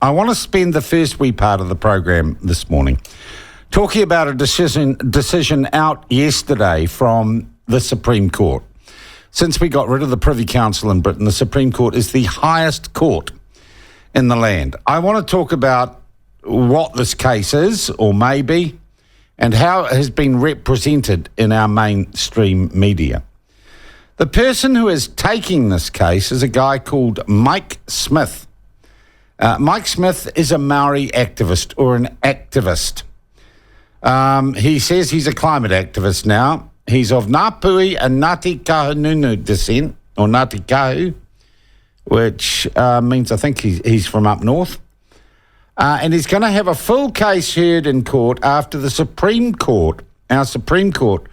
I want to spend the first wee part of the program this morning talking about a decision out yesterday from the Supreme Court. Since we got rid of the Privy Council in Britain, the Supreme Court is the highest court in the land. I want to talk about what this case is, or may be, and how it has been represented in our mainstream media. The person who is taking this case is a guy called Mike Smith. Mike Smith is a Maori activist, or an activist. He says he's a climate activist now. He's of Ngāpuhi and Ngāti Kahungunu descent, or Ngāti Kahu, which means I think he's from up north. And he's going to have a full case heard in court after the Supreme Court, our Supreme Court,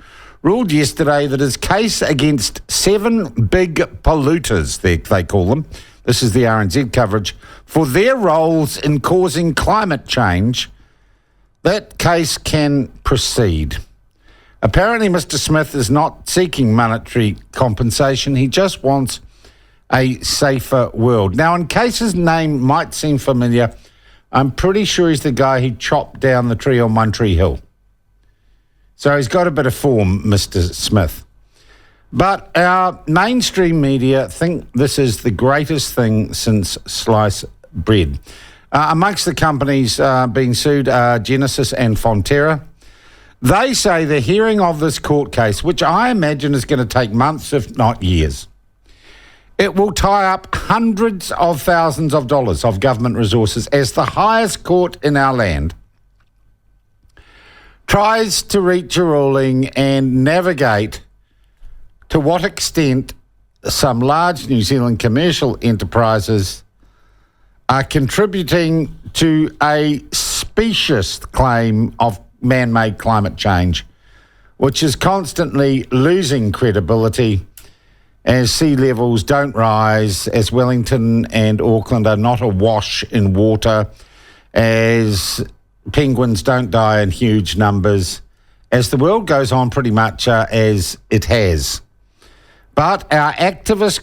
ruled yesterday that his case against 7 big polluters, they call them, this is the RNZ coverage, for their roles in causing climate change, that case can proceed. Apparently, Mr. Smith is not seeking monetary compensation. He just wants a safer world. Now, in case his name might seem familiar, I'm pretty sure he's the guy who chopped down the tree on One Tree Hill. So he's got a bit of form, Mr. Smith. But our mainstream media think this is the greatest thing since sliced bread. Amongst the companies being sued are Genesis and Fonterra. They say the hearing of this court case, which I imagine is going to take months, if not years, it will tie up hundreds of thousands of dollars of government resources as the highest court in our land tries to reach a ruling and navigate to what extent some large New Zealand commercial enterprises are contributing to a specious claim of man-made climate change, which is constantly losing credibility as sea levels don't rise, as Wellington and Auckland are not awash in water, as penguins don't die in huge numbers, as the world goes on pretty much as it has. But our activist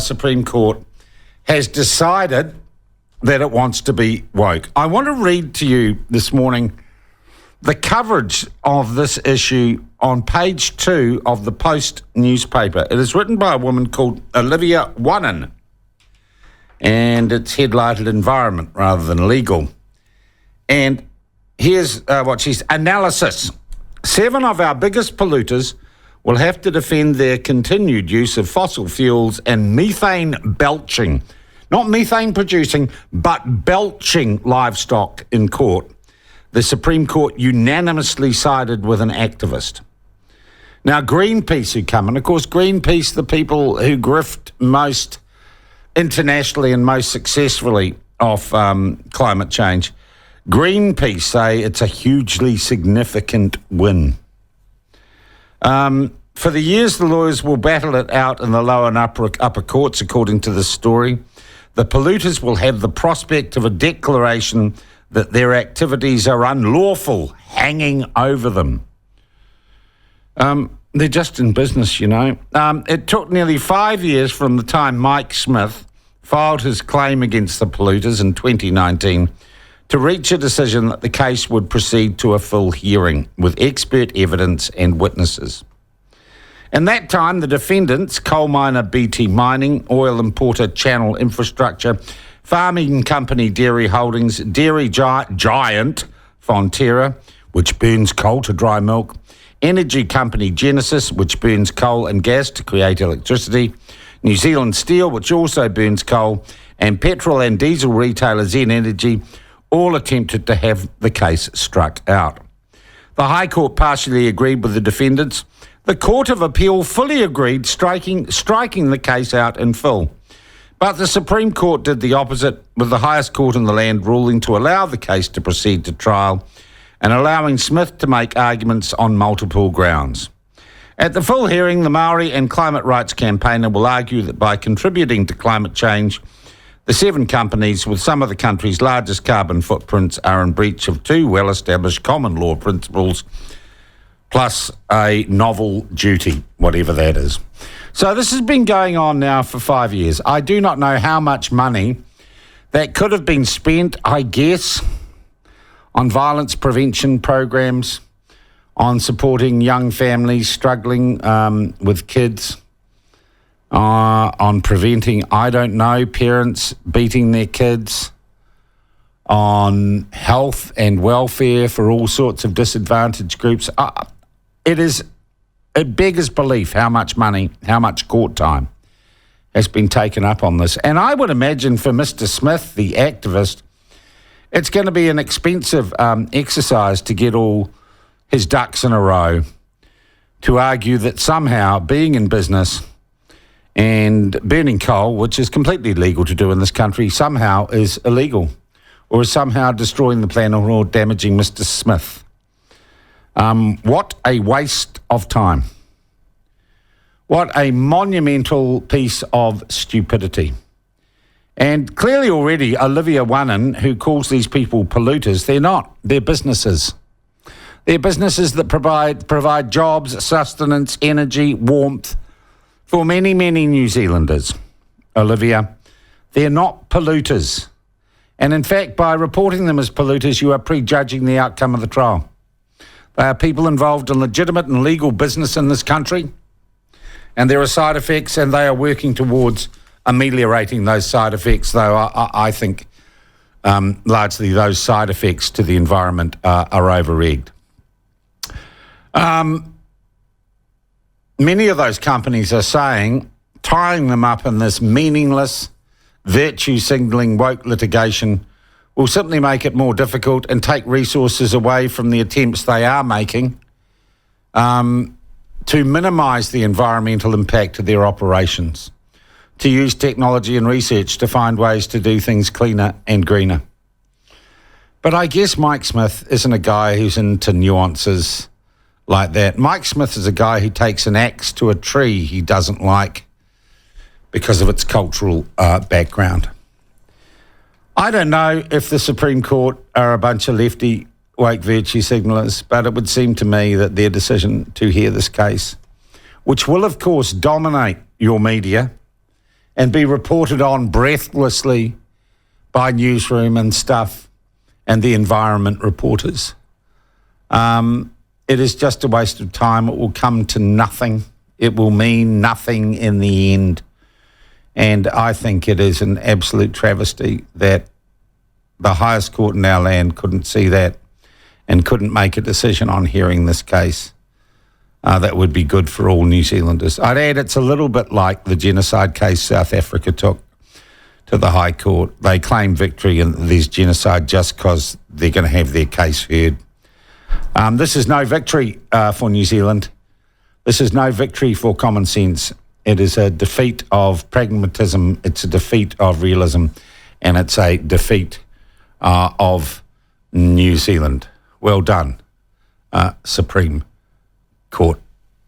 Supreme Court has decided that it wants to be woke. I want to read to you this morning the coverage of this issue on page 2 of the Post newspaper. It is written by a woman called Olivia Wannon, and it's headlighted environment rather than legal. And here's what she's analysis. 7 of our biggest polluters will have to defend their continued use of fossil fuels and methane belching, not methane producing, but belching livestock in court. The Supreme Court unanimously sided with an activist. Now, Greenpeace who come, and of course Greenpeace, the people who grift most internationally and most successfully off climate change, Greenpeace say it's a hugely significant win. For the years, the lawyers will battle it out in the lower and upper courts, according to this story. The polluters will have the prospect of a declaration that their activities are unlawful hanging over them. They're just in business, you know. It took nearly 5 years from the time Mike Smith filed his claim against the polluters in 2019 to reach a decision that the case would proceed to a full hearing with expert evidence and witnesses. In that time, the defendants, coal miner BT Mining, oil importer Channel Infrastructure, farming company Dairy Holdings, dairy giant Fonterra, which burns coal to dry milk, energy company Genesis, which burns coal and gas to create electricity, New Zealand Steel, which also burns coal, and petrol and diesel retailer Zen Energy, all attempted to have the case struck out. The High Court partially agreed with the defendants. The Court of Appeal fully agreed, striking the case out in full. But the Supreme Court did the opposite, with the highest court in the land ruling to allow the case to proceed to trial and allowing Smith to make arguments on multiple grounds. At the full hearing, the Maori and climate rights campaigner will argue that by contributing to climate change, the 7 companies with some of the country's largest carbon footprints are in breach of 2 well-established common law principles, plus a novel duty, whatever that is. So this has been going on now for 5 years. I do not know how much money that could have been spent, I guess, on violence prevention programs, on supporting young families struggling with kids, on preventing, I don't know, parents beating their kids, on health and welfare for all sorts of disadvantaged groups. It beggars belief how much money, how much court time has been taken up on this. And I would imagine for Mr. Smith, the activist, it's going to be an expensive exercise to get all his ducks in a row to argue that somehow being in business and burning coal, which is completely legal to do in this country, somehow is illegal or is somehow destroying the planet or damaging Mr. Smith. What a waste of time. What a monumental piece of stupidity. And clearly already Olivia Wannon, who calls these people polluters, they're not. They're businesses. They're businesses that provide jobs, sustenance, energy, warmth for many, many New Zealanders. Olivia, they're not polluters. And in fact, by reporting them as polluters, you are prejudging the outcome of the trial. They are people involved in legitimate and legal business in this country, and there are side effects, and they are working towards ameliorating those side effects, though I think largely those side effects to the environment are over-egged. Many of those companies are saying tying them up in this meaningless, virtue-signalling woke litigation will simply make it more difficult and take resources away from the attempts they are making to minimise the environmental impact of their operations, to use technology and research to find ways to do things cleaner and greener. But I guess Mike Smith isn't a guy who's into nuances like that. Mike Smith is a guy who takes an axe to a tree he doesn't like because of its cultural background. I don't know if the Supreme Court are a bunch of lefty woke virtue signallers, but it would seem to me that their decision to hear this case, which will of course dominate your media and be reported on breathlessly by newsroom and stuff and the environment reporters, it is just a waste of time. It will come to nothing. It will mean nothing in the end. And I think it is an absolute travesty that the highest court in our land couldn't see that and couldn't make a decision on hearing this case that would be good for all New Zealanders. I'd add it's a little bit like the genocide case South Africa took to the High Court. They claim victory in this genocide just because they're going to have their case heard. This is no victory for New Zealand. This is no victory for common sense. It is a defeat of pragmatism. It's a defeat of realism. And it's a defeat of New Zealand. Well done, Supreme Court.